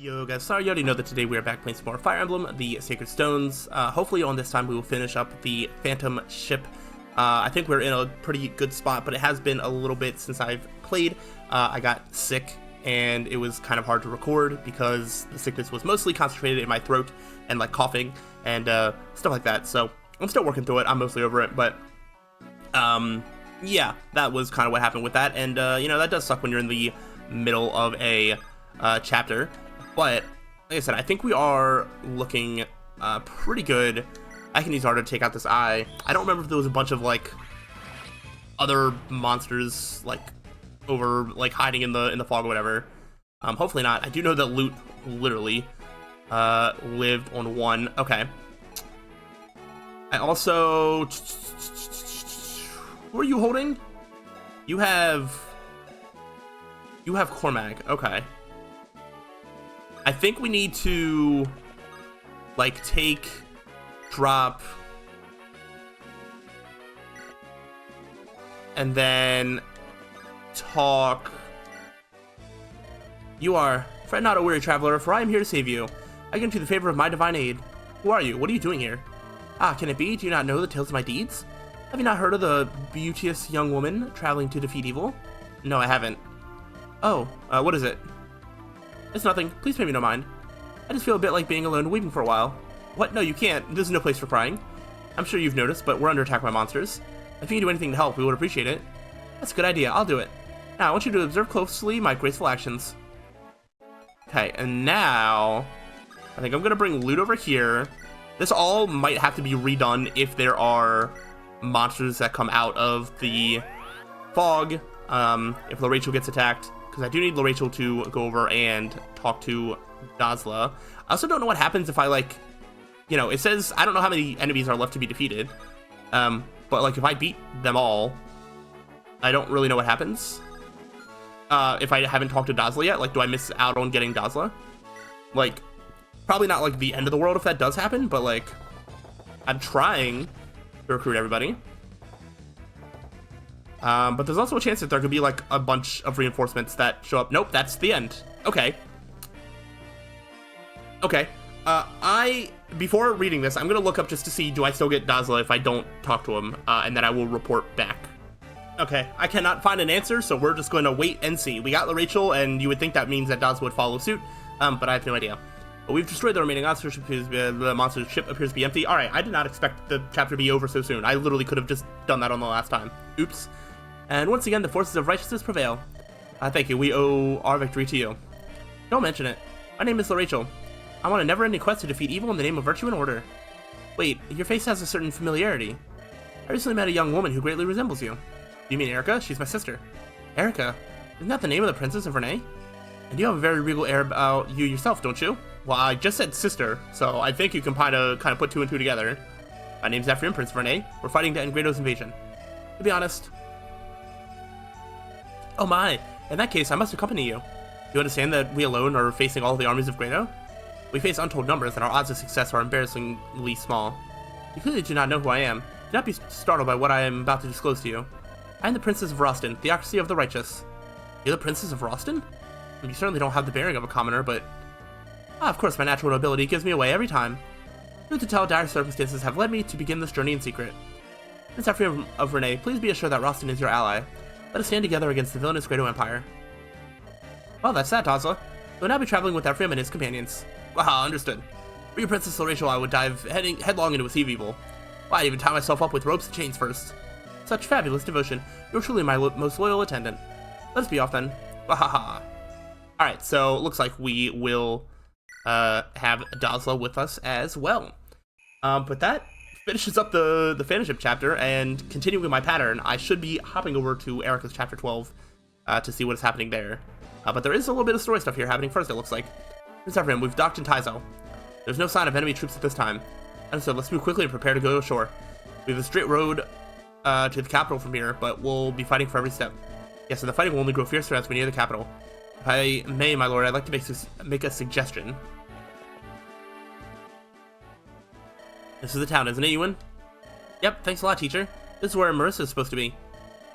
Yo guys, sorry you already know that today we are back playing some more Fire Emblem, the Sacred Stones. Hopefully on this time we will finish up the Phantom Ship. I think we're in a pretty good spot, but it has been a little bit since I've played. I got sick and it was kind of hard to record because the sickness was mostly concentrated in my throat and like coughing and stuff like that. So I'm still working through it. I'm mostly over it, but yeah, that was kind of what happened with that. And you know, that does suck when you're in the middle of a chapter. But, like I said, I think we are looking pretty good. I can use R to take out this eye. I don't remember if there was a bunch of, like, other monsters, like, over, like, hiding in the fog or whatever. Hopefully not. I do know that loot literally lived on one. Okay. I also... Who are you holding? You have Cormac. Okay. I think we need to, like, take, drop, and then talk. You are, fret not, a weary traveler, for I am here to save you. I give you the favor of my divine aid. Who are you? What are you doing here? Ah, can it be? Do you not know the tales of my deeds? Have you not heard of the beauteous young woman traveling to defeat evil? No, I haven't. Oh, what is it? It's nothing. Please pay me no mind. I just feel a bit like being alone and weeping for a while. What? No, you can't. There's no place for crying. I'm sure you've noticed, but we're under attack by monsters. If you can do anything to help, we would appreciate it. That's a good idea. I'll do it. Now, I want you to observe closely my graceful actions. Okay, and now... I think I'm going to bring loot over here. This all might have to be redone if there are monsters that come out of the fog. If Rachel gets attacked. Because I do need Rachel to go over and talk to Dazla. I also don't know what happens if I, like, you know, it says, I don't know how many enemies are left to be defeated. But, like, if I beat them all, I don't really know what happens. If I haven't talked to Dazla yet, like, do I miss out on getting Dazla? Like, probably not, like, the end of the world if that does happen, but, like, I'm trying to recruit everybody. But there's also a chance that there could be, like, a bunch of reinforcements that show up. Nope, that's the end. Okay. Okay. Before reading this, I'm gonna look up just to see, do I still get Dazla if I don't talk to him, and then I will report back. Okay, I cannot find an answer, so we're just going to wait and see. We got Rachel, and you would think that means that Dazla would follow suit, but I have no idea. But we've destroyed the remaining monster ship. The monster ship appears to be empty. Alright, I did not expect the chapter to be over so soon. I literally could have just done that on the last time. Oops. And once again, the forces of righteousness prevail. Thank you. We owe our victory to you. Don't mention it. My name is Rachel. I'm on a never-ending quest to defeat evil in the name of virtue and order. Wait, your face has a certain familiarity. I recently met a young woman who greatly resembles you. Do you mean Eirika? She's my sister. Eirika? Isn't that the name of the Princess of Renee? And you have a very regal air about you yourself, don't you? Well, I just said sister, so I think you can kind of put two and two together. My name's Ephraim, Prince of Renee. We're fighting to end Grado's invasion. To be honest... Oh my, in that case, I must accompany you. Do you understand that we alone are facing all the armies of Grado? We face untold numbers, and our odds of success are embarrassingly small. You clearly do not know who I am. Do not be startled by what I am about to disclose to you. I am the Princess of Roston, Theocracy of the Righteous. You're the Princess of Roston? You certainly don't have the bearing of a commoner, but... of course, my natural nobility gives me away every time. Truth to tell, dire circumstances have led me to begin this journey in secret. Prince Ephraim of Renee, please be assured that Roston is your ally. Let us stand together against the villainous Grado Empire. Well, that's that, Dazla. You'll now be traveling with Ephraim and his companions. Wow, understood. For you, Princess Rachel, I would dive headlong into a sea of evil. Why, I'd even tie myself up with ropes and chains first. Such fabulous devotion. You're truly my most loyal attendant. Let's be off then. Wahaha. Alright, so looks like we will have Dazla with us as well. But that finishes up the Phantom chapter, and continuing my pattern, I should be hopping over to Eirika's chapter 12 to see what is happening there. But there is a little bit of story stuff here happening first, it looks like. Prince Ephraim, we've docked in Taizo. There's no sign of enemy troops at this time. And so let's move quickly and prepare to go ashore. We have a straight road to the capital from here, but we'll be fighting for every step. Yes, and the fighting will only grow fiercer as we near the capital. If I may, my lord, I'd like to make a suggestion. This is the town, isn't it, Ewan? Yep, thanks a lot, teacher. This is where Marissa's supposed to be.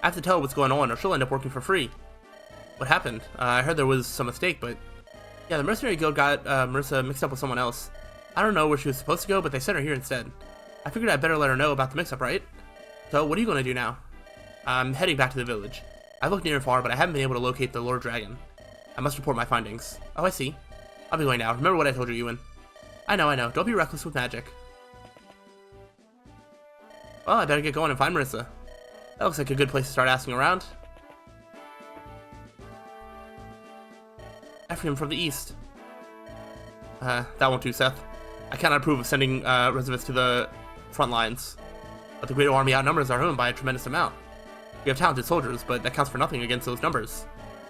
I have to tell her what's going on, or she'll end up working for free. What happened? I heard there was some mistake, but Yeah, the mercenary guild got Marissa mixed up with someone else. I don't know where she was supposed to go, but they sent her here instead. I figured I'd better let her know about the mix-up, right? So, what are you going to do now? I'm heading back to the village. I've looked near and far, but I haven't been able to locate the Lord Dragon. I must report my findings. Oh, I see. I'll be going now. Remember what I told you, Ewan. I know. Don't be reckless with magic. Well, I better get going and find Marissa. That looks like a good place to start asking around. Ephraim from the east. That won't do, Seth. I cannot approve of sending reservists to the front lines. But the Great Army outnumbers our own by a tremendous amount. We have talented soldiers, but that counts for nothing against those numbers.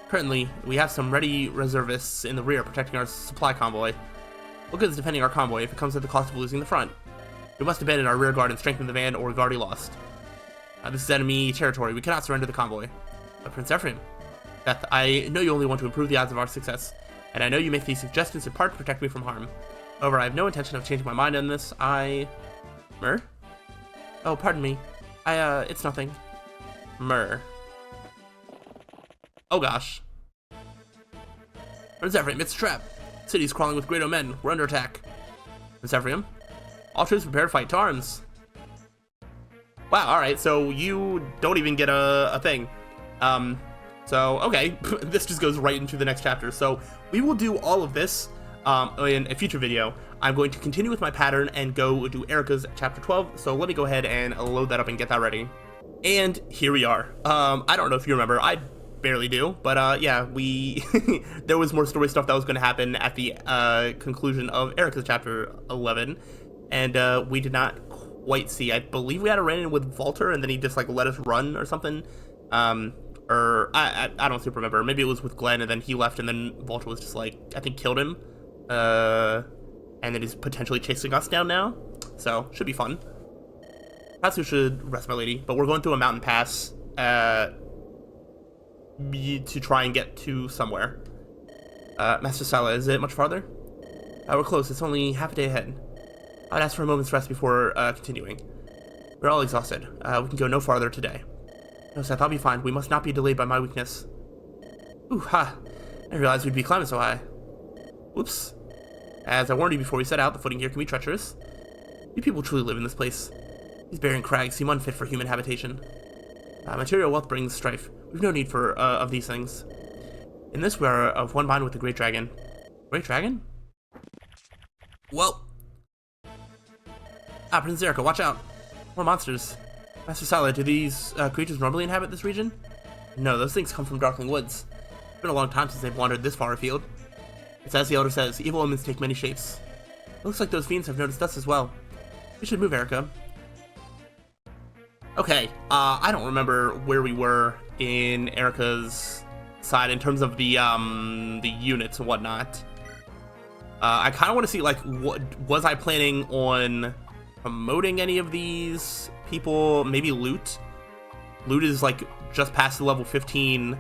Currently, we have some ready reservists in the rear protecting our supply convoy. What good is defending our convoy if it comes at the cost of losing the front? We must abandon our rear guard and strengthen the van, or we've already lost. This is enemy territory. We cannot surrender the convoy. But Prince Ephraim, Beth, I know you only want to improve the odds of our success, and I know you make these suggestions in part to protect me from harm. However, I have no intention of changing my mind on this. Myrrh? Oh, pardon me. It's nothing. Myrrh. Oh gosh. Prince Ephraim, it's a trap. City's crawling with great men. We're under attack. Prince Ephraim, all troops prepare to fight to arms. Wow, alright, so you don't even get a thing. So, okay, this just goes right into the next chapter. So, we will do all of this in a future video. I'm going to continue with my pattern and go do Eirika's chapter 12. So, let me go ahead and load that up and get that ready. And here we are. I don't know if you remember, I barely do, but yeah, there was more story stuff that was going to happen at the conclusion of Eirika's chapter 11, and we did not quite see. I believe we had a run-in with Walter, and then he just like let us run or something. Or I don't super remember. Maybe it was with Glenn, and then he left, and then Walter was just like, I think, killed him. And then he's potentially chasing us down now. So should be fun. Perhaps we should rest, my lady. But we're going through a mountain pass to try and get to somewhere. Master Sala, is it much farther? We're close. It's only half a day ahead. I'd ask for a moment's rest before continuing. We're all exhausted. We can go no farther today. No, Seth, I'll be fine. We must not be delayed by my weakness. Ooh, ha. I didn't realize we'd be climbing so high. Whoops. As I warned you before we set out, the footing here can be treacherous. You people truly live in this place. These barren crags seem unfit for human habitation. Material wealth brings strife. We've no need for of these things. In this, we are of one mind with the Great Dragon. Great Dragon? Well. Prince Eirika, watch out. More monsters. Master Sala, do these creatures normally inhabit this region? No, those things come from Darkling Woods. It's been a long time since they've wandered this far afield. It's as the Elder says, evil omens take many shapes. It looks like those fiends have noticed us as well. We should move, Eirika. Okay, I don't remember where we were in Eirika's side in terms of the units and whatnot. I kind of want to see, like, what was I planning on promoting any of these people? Maybe Loot. Loot is like just past the level 15,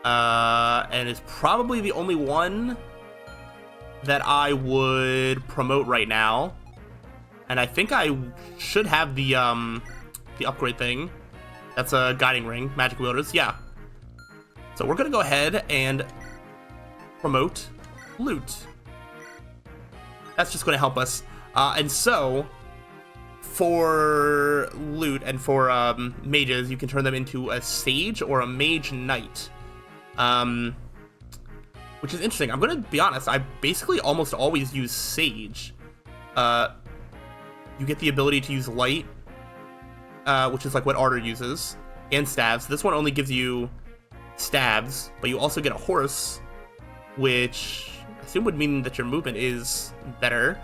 and is probably the only one that I would promote right now. And I think I should have the upgrade thing. That's a guiding ring, magic wielders. Yeah. So we're gonna go ahead and promote Loot. That's just gonna help us. And so, for Loot and for mages, you can turn them into a sage or a mage knight. Which is interesting. I'm gonna be honest, I basically almost always use sage. You get the ability to use light, which is like what Arter uses, and stabs. This one only gives you stabs, but you also get a horse, which I assume would mean that your movement is better.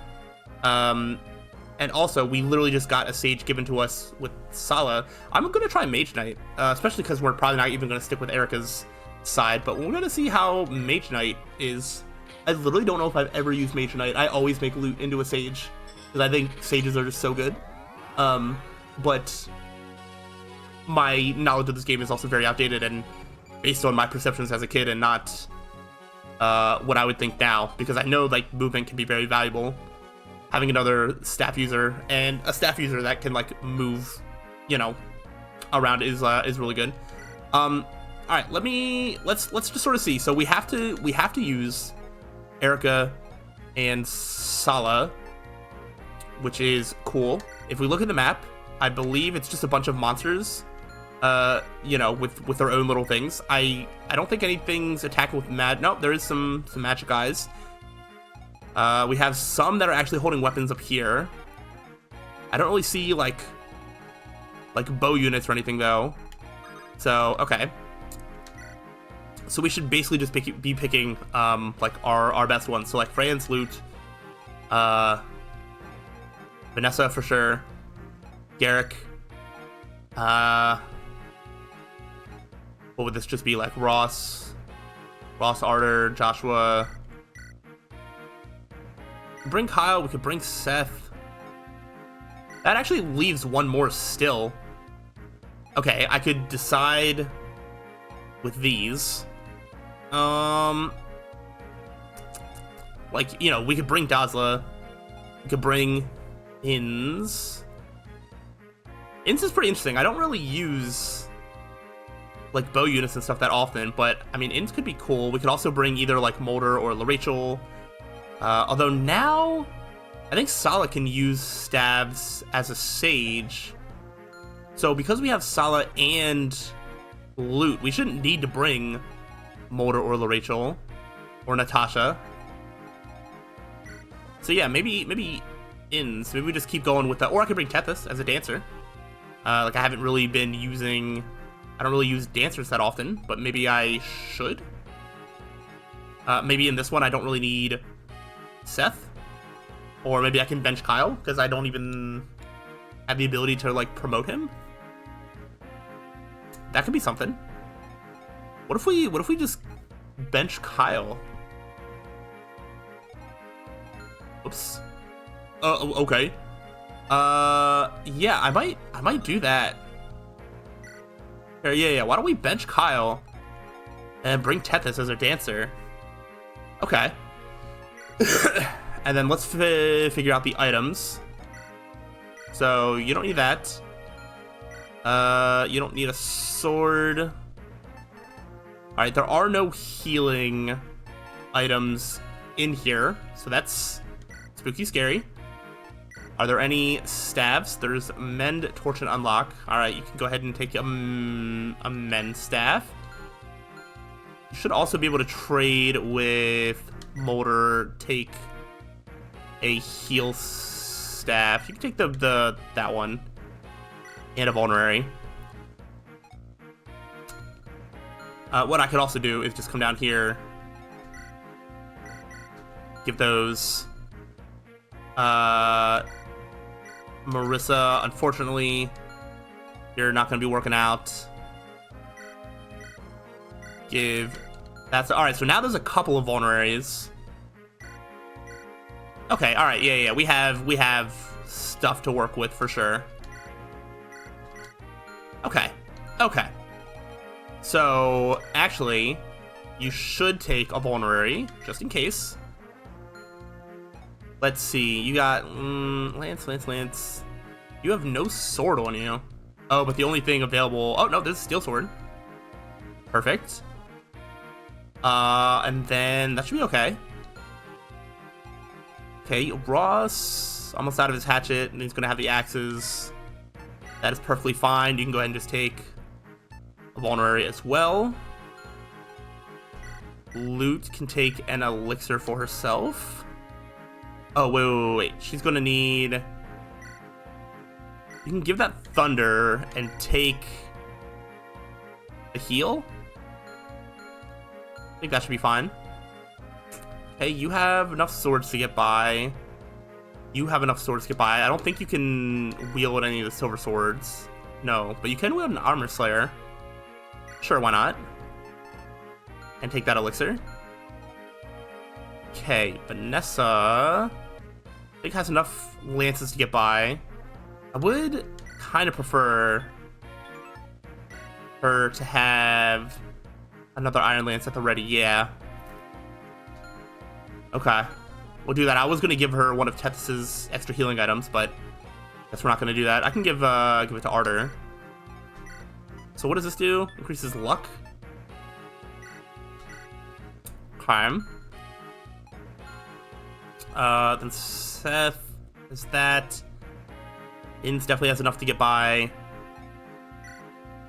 And also, we literally just got a sage given to us with Sala. I'm gonna try Mage Knight, especially because we're probably not even gonna stick with Eirika's side, but we're gonna see how Mage Knight is. I literally don't know if I've ever used Mage Knight. I always make Loot into a sage, because I think sages are just so good. But my knowledge of this game is also very outdated and based on my perceptions as a kid and not what I would think now, because I know like movement can be very valuable. Having another staff user and a staff user that can like move, you know, around is really good. All right, let's just sort of see. So we have to use Eirika and Sala, which is cool. If we look at the map, I believe it's just a bunch of monsters, you know, with their own little things. I don't think anything's attacking with Nope, there is some magic eyes. We have some that are actually holding weapons up here. I don't really see like bow units or anything though. So okay. So we should basically just be picking like our best ones. So like Freya's loot, Vanessa for sure, Garrick. What would this just be like? Ross, Arter, Joshua. Bring Kyle. We could bring Seth. That actually leaves one more still. Okay, I could decide with these. Like, you know, we could bring Dazla. We could bring Inns. Inns is pretty interesting. I don't really use like bow units and stuff that often, but I mean, Inns could be cool. We could also bring either like Mulder or LaRachel. Although now, I think Sala can use stabs as a sage. So because we have Sala and loot, we shouldn't need to bring Mulder or LaRachel or Natasha. So yeah, maybe Inns. Maybe we just keep going with that. Or I could bring Tethys as a dancer. Like I haven't really been using. I don't really use dancers that often, but maybe I should. Maybe in this one I don't really need Seth, or maybe I can bench Kyle because I don't even have the ability to like promote him. That could be something. What if we just bench Kyle? Oops. Okay. Yeah, I might do that. Here, yeah. Why don't we bench Kyle and bring Tethys as our dancer? Okay. And then let's figure out the items. So you don't need that. You don't need a sword. All right, there are no healing items in here, so that's spooky scary. Are there any staves? There's mend, torch, and unlock. All right, you can go ahead and take a mend staff. You should also be able to trade with Mulder. Take a heal staff. You can take that one and a vulnerary. What I could also do is just come down here, give those. Marissa, unfortunately, you're not going to be working out. That's all right. So now there's a couple of vulneraries. Okay, all right, yeah. We have stuff to work with for sure. Okay. So actually, you should take a vulnerary just in case. Let's see. You got Lance. You have no sword on you. Oh, but the only thing available. Oh no, there's a steel sword. Perfect. And then that should be okay. Okay, Ross almost out of his hatchet, and he's gonna have the axes. That is perfectly fine. You can go ahead and just take a vulnerary as well. Loot can take an elixir for herself. Oh, wait. She's gonna need. You can give that thunder and take a heal. I think that should be fine. Hey, you have enough swords to get by. I don't think you can wield any of the silver swords. No, but you can wield an armor slayer. Sure, why not? And take that elixir. Okay, Vanessa, I think has enough lances to get by. I would kind of prefer her to have another iron lance at the ready. Yeah. Okay, we'll do that. I was gonna give her one of Tethys's extra healing items, but guess we're not gonna do that. I can give it to Arter. So what does this do? Increases luck. Okay. Then Seth is that. Inns definitely has enough to get by.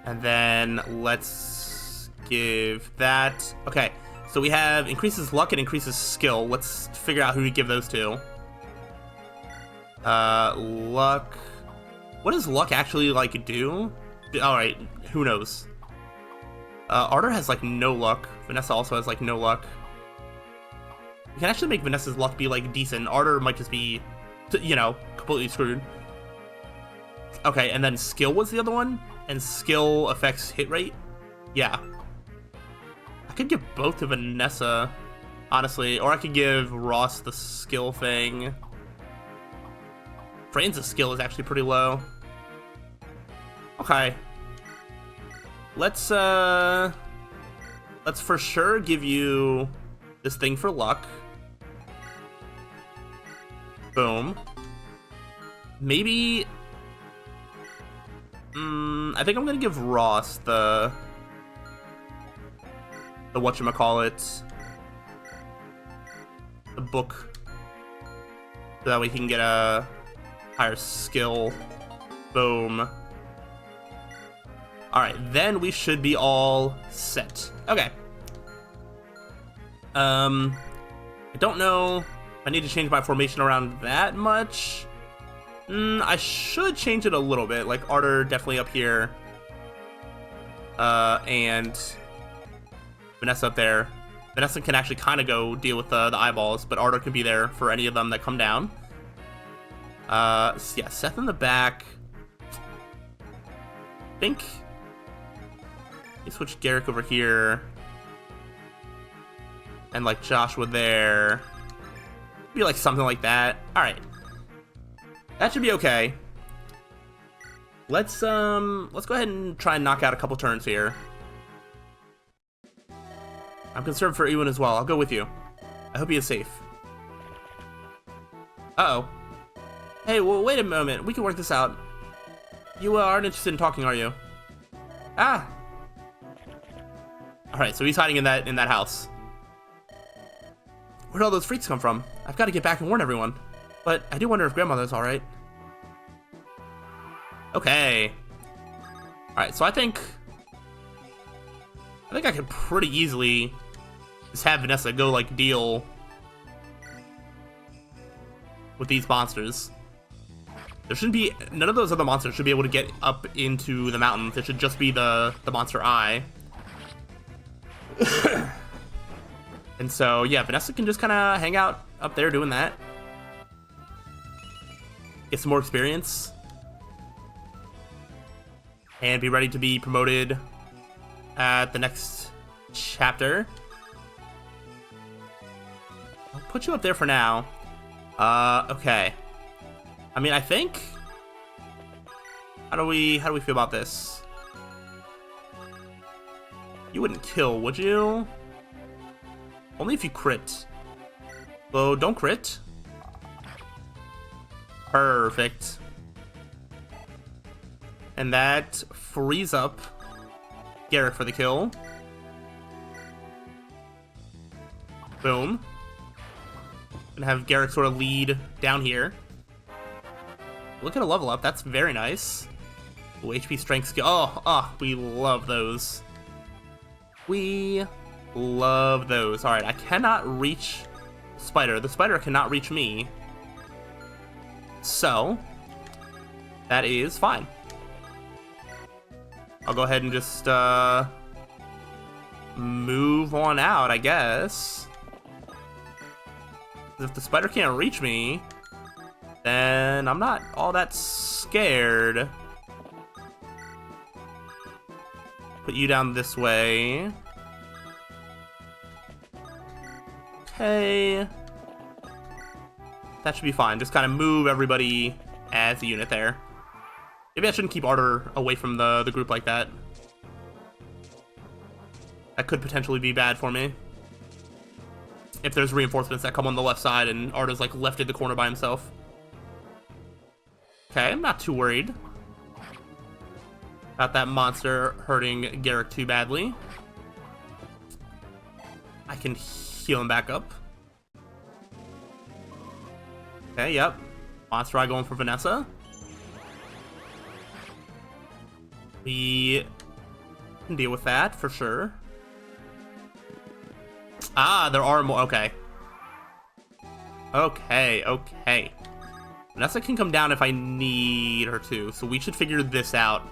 And then let's give that. Okay, so we have increases luck and increases skill. Let's figure out who we give those to. Luck. What does luck actually like do? Alright, who knows? Arter has like no luck. Vanessa also has like no luck. We can actually make Vanessa's luck be like decent. Arter might just be, you know, completely screwed. Okay, and then skill was the other one? And skill affects hit rate? Yeah. I could give both to Vanessa, honestly. Or I could give Ross the skill thing. Fran's skill is actually pretty low. Okay. Let's for sure give you this thing for luck. Boom. Maybe... I think I'm gonna give Ross the whatchamacallit, the book, so that we can get a higher skill. Boom. Alright, then we should be all set. Okay. I don't know if I need to change my formation around that much. I should change it a little bit, like Arter definitely up here, and Vanessa up there. Vanessa can actually kind of go deal with the eyeballs, but Arter can be there for any of them that come down. Yeah, Seth in the back. I think you switch Garrick over here, and like Joshua there. Be like something like that. All right. That should be okay. Let's go ahead and try and knock out a couple turns here. I'm concerned for Ewan as well. I'll go with you. I hope he is safe. Uh-oh. Hey, well, wait a moment. We can work this out. You aren't interested in talking, are you? Ah. All right, so he's hiding in that house. Where'd all those freaks come from? I've got to get back and warn everyone. But I do wonder if grandmother's alright. Okay. Alright, so I think I could pretty easily just have Vanessa go, like, deal with these monsters. There shouldn't be... None of those other monsters should be able to get up into the mountains. It should just be the monster eye. And so, yeah, Vanessa can just kind of hang out up there doing that. Get some more experience. And be ready to be promoted at the next chapter. I'll put you up there for now. Okay. I mean, I think... How do we feel about this? You wouldn't kill, would you? Only if you crit. So, don't crit. Perfect. And that frees up Garrick for the kill. Boom. Gonna have Garrick sort of lead down here. Look at a level up. That's very nice. Ooh, HP, strength, skill. Oh, we love those. We love those. Alright, I cannot reach Spider. The Spider cannot reach me. So, that is fine. I'll go ahead and just move on out, I guess. If the Spider can't reach me, then I'm not all that scared. Put you down this way. Okay. That should be fine. Just kind of move everybody as a unit there. Maybe I shouldn't keep Arter away from the group like that. That could potentially be bad for me. If there's reinforcements that come on the left side and Arter's like left in the corner by himself. Okay, I'm not too worried about that monster hurting Garrick too badly. I can healing back up. Okay, yep. Monster Eye going for Vanessa. We can deal with that for sure. Ah, there are more. Okay. Okay. Vanessa can come down if I need her to, so we should figure this out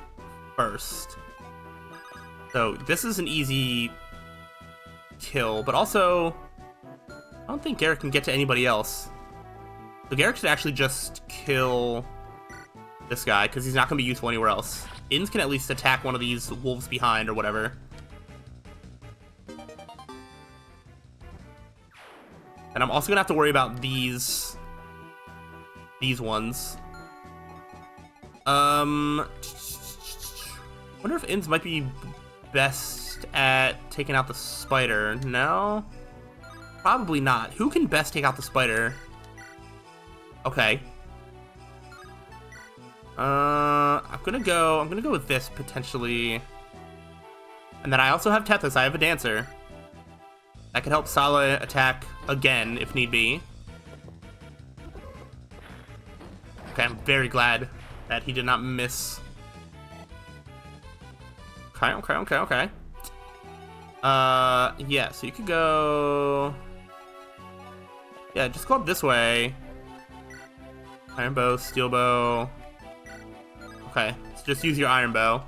first. So this is an easy kill, but also I don't think Garrett can get to anybody else. So Garrett should actually just kill this guy because he's not going to be useful anywhere else. Inns can at least attack one of these wolves behind or whatever. And I'm also going to have to worry about these ones. Wonder if Inns might be best at taking out the spider. No? Probably not. Who can best take out the spider? Okay. I'm gonna go with this potentially. And then I also have Tethys. I have a dancer. That could help Sala attack again if need be. Okay, I'm very glad that he did not miss. Okay. Yeah, so you could go... Yeah, just go up this way. Iron bow, steel bow. Okay, so just use your iron bow.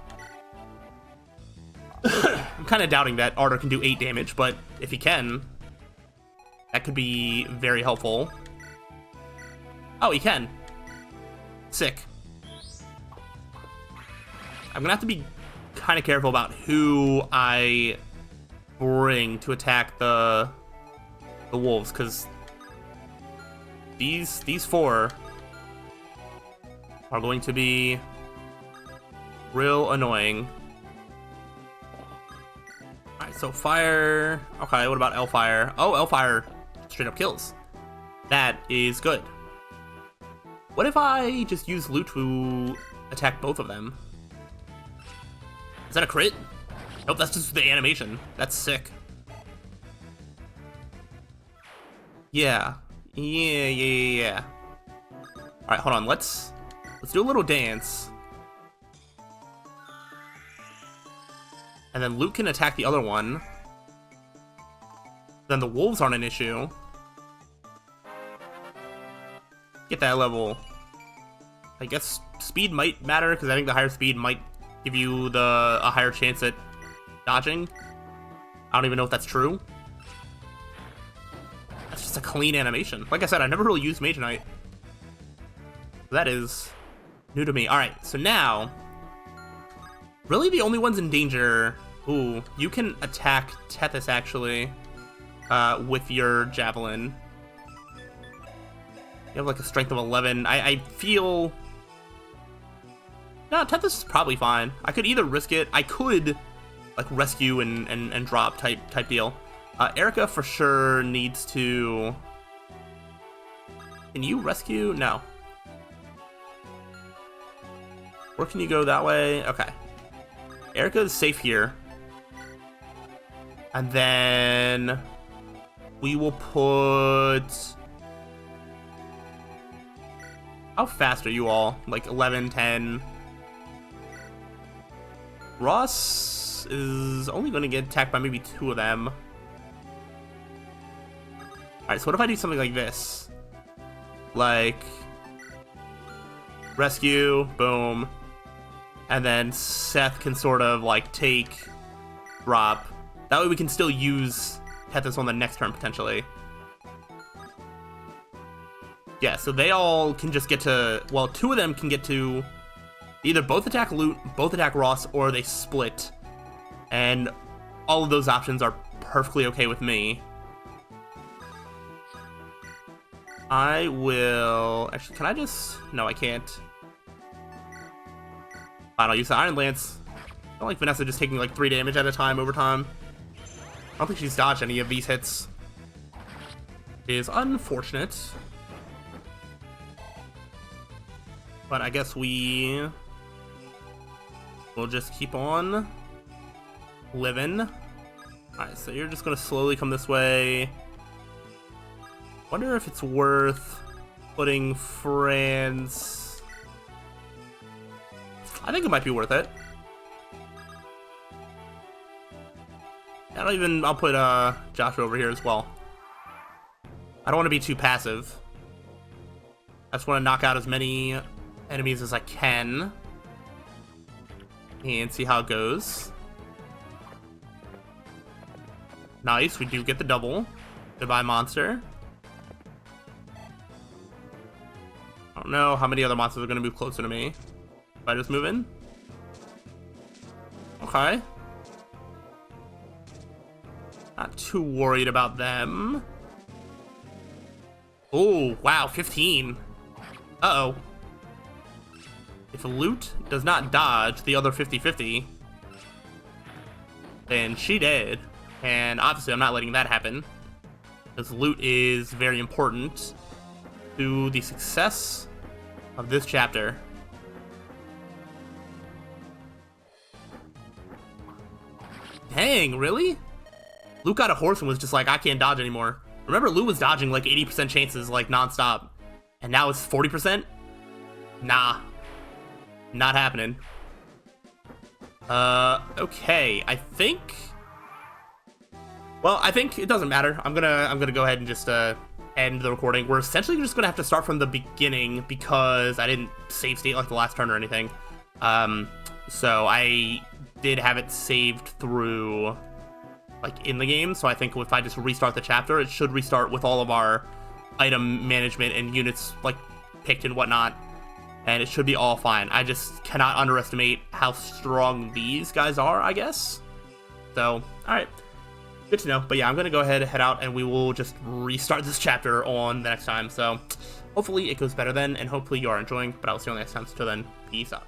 I'm kind of doubting that Ardor can do 8 damage, but if he can, that could be very helpful. Oh, he can. Sick. I'm gonna have to be kind of careful about who I bring to attack the wolves, because these 4 are going to be real annoying. Alright, so fire. Okay, what about Elfire? Oh, Elfire straight up kills. That is good. What if I just use loot to attack both of them? Is that a crit? Nope, that's just the animation. That's sick. Yeah. Alright, hold on. Let's do a little dance. And then Luke can attack the other one. Then the wolves aren't an issue. Get that level. I guess speed might matter, because I think the higher speed might give you a higher chance at dodging. I don't even know if that's true. That's just a clean animation. Like I said, I never really used Mage Knight. That is new to me. Alright, so now, really the only ones in danger... Ooh, you can attack Tethys, actually, with your Javelin. You have, like, a strength of 11. I feel... No, Tethys is probably fine. I could either risk it. I could, like, rescue and drop type deal. Eirika for sure needs to... Can you rescue? No. Where can you go that way? Okay. Eirika is safe here. And then we will put... How fast are you all? Like 11, 10. Ross is only going to get attacked by maybe 2 of them. Alright, so what if I do something like this? Like... Rescue, boom. And then Seth can sort of, like, take... Drop. That way we can still use Tethys on the next turn, potentially. Yeah, so they all can just get to... Well, 2 of them can get to... Either both attack Loot, both attack Ross, or they split. And all of those options are perfectly okay with me. I will... Actually, can I just... No, I can't. Fine, I'll use the Iron Lance. I don't like Vanessa just taking like 3 damage at a time over time. I don't think she's dodged any of these hits. It is unfortunate. But I guess we'll just keep on living. Alright, so you're just gonna slowly come this way. Wonder if it's worth putting France... I think it might be worth it. I'll put Joshua over here as well. I don't want to be too passive. I just want to knock out as many enemies as I can. And see how it goes. Nice, we do get the double. Goodbye, monster. I don't know how many other monsters are going to move closer to me. If I just move in? Okay. Not too worried about them. Oh, wow, 15. Uh-oh. If loot does not dodge the other 50-50, then she dead. And obviously I'm not letting that happen, because loot is very important to the success of this chapter. Dang, really? Luke got a horse and was just like, I can't dodge anymore. Remember, Lou was dodging like 80% chances, like non-stop. And now it's 40%? Nah. Not happening. Okay, I think... Well, I think it doesn't matter. I'm gonna go ahead and just end the recording. We're essentially just gonna have to start from the beginning because I didn't save state like the last turn or anything. So I did have it saved through like in the game. So I think if I just restart the chapter, it should restart with all of our item management and units like picked and whatnot, and it should be all fine. I just cannot underestimate how strong these guys are, I guess. So, all right. Good to know. But yeah, I'm going to go ahead, head out, and we will just restart this chapter on the next time. So hopefully it goes better then, and hopefully you are enjoying. But I'll see you on the next time. So till then, peace out.